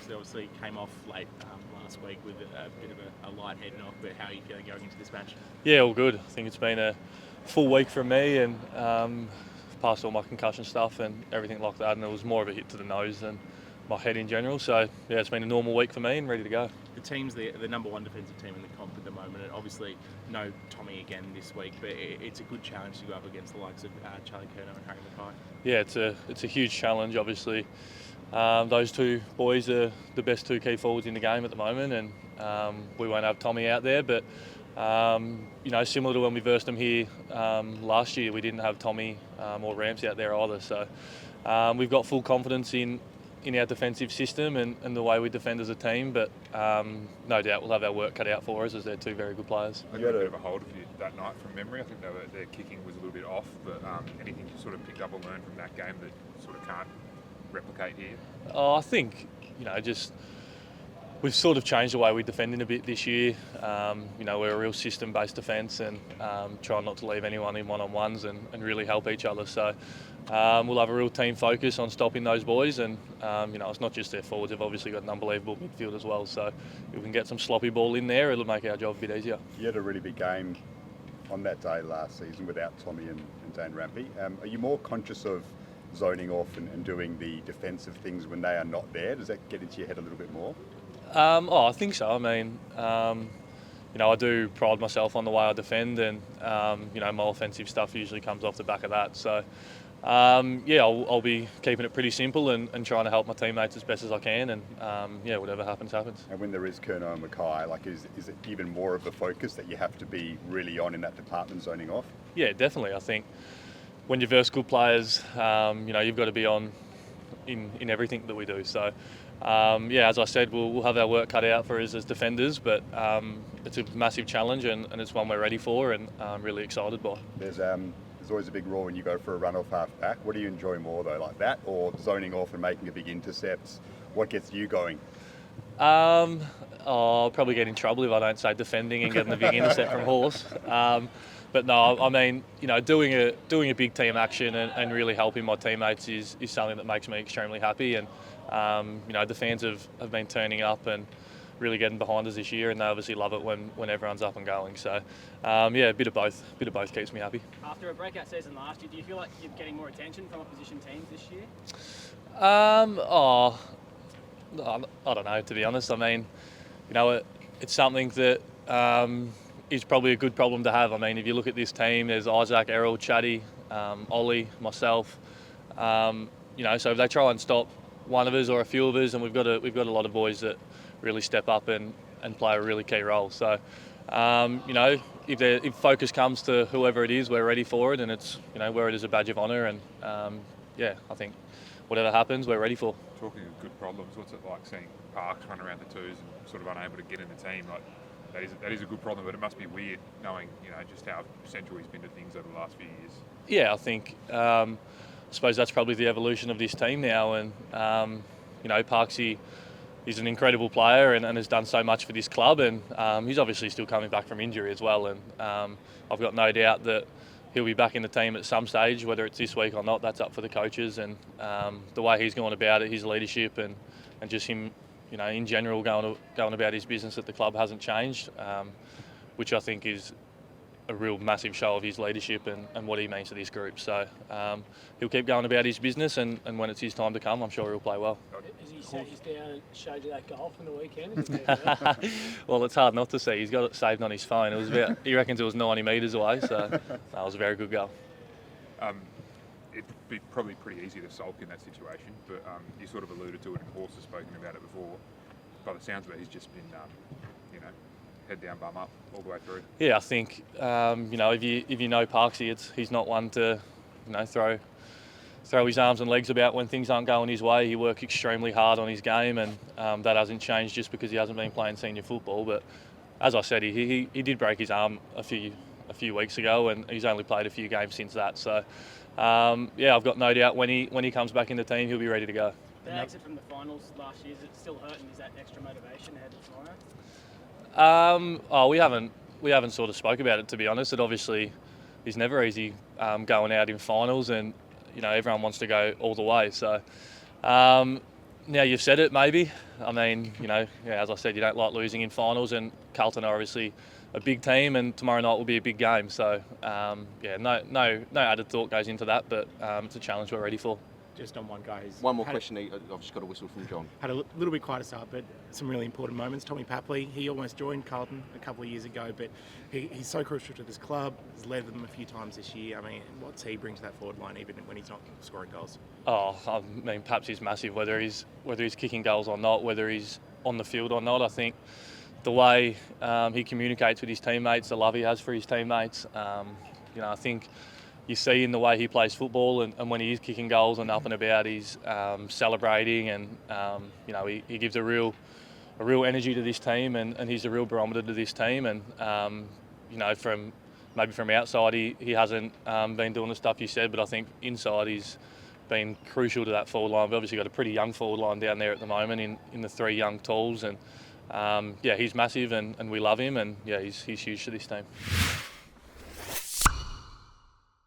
nicely. Obviously came off late last week with a bit of a light head knock, but how are you feeling going into this match? Yeah, all good. I think it's been a full week from me and passed all my concussion stuff and everything like that, and it was more of a hit to the nose than my head in general. So yeah, it's been a normal week for me and ready to go. The team's the number one defensive team in the comp at the moment, and obviously no Tommy again this week, but it's a good challenge to go up against the likes of Charlie Curnow and Harry Mackay. Yeah, it's a huge challenge. Obviously, those two boys are the best two key forwards in the game at the moment, and we won't have Tommy out there, but similar to when we versed them here last year, we didn't have Tommy or Ramsey out there either. So we've got full confidence in our defensive system and the way we defend as a team, but no doubt we'll have our work cut out for us as they're two very good players. They got a bit of a hold of you that night from memory. I think their kicking was a little bit off, but anything you sort of picked up or learned from that game that sort of can't replicate here? Oh, I think, we've sort of changed the way we defend in a bit this year. We're a real system-based defence and try not to leave anyone in one-on-ones and really help each other. So we'll have a real team focus on stopping those boys, and it's not just their forwards. They've obviously got an unbelievable midfield as well. So if we can get some sloppy ball in there, it'll make our job a bit easier. You had a really big game on that day last season without Tommy and Dane Rampy. Are you more conscious of zoning off and doing the defensive things when they are not there? Does that get into your head a little bit more? I think so. I mean, I do pride myself on the way I defend, and my offensive stuff usually comes off the back of that. So, I'll be keeping it pretty simple and trying to help my teammates as best as I can, and whatever happens, happens. And when there is Curnow and Mackay, is it even more of a focus that you have to be really on in that department, zoning off? Yeah, definitely. I think when you verse good players, you've got to be on in everything that we do. So. As I said, we'll have our work cut out for us as defenders, but it's a massive challenge and it's one we're ready for and I'm really excited by. There's always a big roar when you go for a run off half back. What do you enjoy more though, like that or zoning off and making a big intercept? What gets you going? I'll probably get in trouble if I don't say defending and getting the big intercept from Horse. But no, I mean, doing a big team action and really helping my teammates is something that makes me extremely happy. And the fans have been turning up and really getting behind us this year, and they obviously love it when everyone's up and going. So, a bit of both. A bit of both keeps me happy. After a breakout season last year, do you feel like you're getting more attention from opposition teams this year? I don't know, to be honest. I mean, it's something that is probably a good problem to have. I mean, if you look at this team, there's Isaac, Errol, Chatty, Ollie, myself. So if they try and stop one of us or a few of us, and we've got a lot of boys that really step up and play a really key role. So, if focus comes to whoever it is, we're ready for it, and it's where it is a badge of honour. And I think whatever happens, we're ready for. Talking of good problems, what's it like seeing Parks run around the twos and sort of unable to get in the team? Like that is a good problem, but it must be weird knowing just how central he's been to things over the last few years. Yeah, I think. I suppose that's probably the evolution of this team now, and Parksy is an incredible player and has done so much for this club, and he's obviously still coming back from injury as well, and I've got no doubt that he'll be back in the team at some stage, whether it's this week or not. That's up for the coaches, and the way he's gone about it, his leadership and just him, in general going about his business at the club hasn't changed, which I think is a real massive show of his leadership and what he means to this group. So he'll keep going about his business, and when it's his time to come, I'm sure he'll play well. Has he sat you down and showed you that goal from the weekend? Well, it's hard not to see. He's got it saved on his phone. It was he reckons it was 90 metres away, so that was a very good goal. It'd be probably pretty easy to sulk in that situation, but you sort of alluded to it, and Horse has spoken about it before. By the sounds of it, he's just been, head down, bum up all the way through. Yeah, I think if you know Parksy, he's not one to throw his arms and legs about when things aren't going his way. He works extremely hard on his game, and that hasn't changed just because he hasn't been playing senior football. But as I said, he did break his arm a few weeks ago, and he's only played a few games since that. So I've got no doubt when he comes back in the team, he'll be ready to go. The exit from the finals last year, is it still hurting? Is that extra motivation ahead of tomorrow? We haven't sort of spoke about it, to be honest. It obviously is never easy going out in finals, and everyone wants to go all the way. So Now you've said it, maybe. I mean, as I said, you don't like losing in finals, and Carlton are obviously a big team, and tomorrow night will be a big game. So, no added thought goes into that, but it's a challenge we're ready for. Just on one guy. One more question. I've just got a whistle from John. Had a little bit quite a start, but some really important moments. Tommy Papley, he almost joined Carlton a couple of years ago, but he's so crucial to this club. He's led them a few times this year. I mean, what's he bring to that forward line, even when he's not scoring goals? Oh, I mean, perhaps he's massive. Whether he's kicking goals or not, whether he's on the field or not, I think the way he communicates with his teammates, the love he has for his teammates. I think you see in the way he plays football, and when he is kicking goals and up and about, he's celebrating, and he gives a real energy to this team, and he's a real barometer to this team. And from outside, he hasn't been doing the stuff you said, but I think inside he's been crucial to that forward line. We've obviously got a pretty young forward line down there at the moment in the three young tools, and he's massive, and we love him, and he's huge to this team.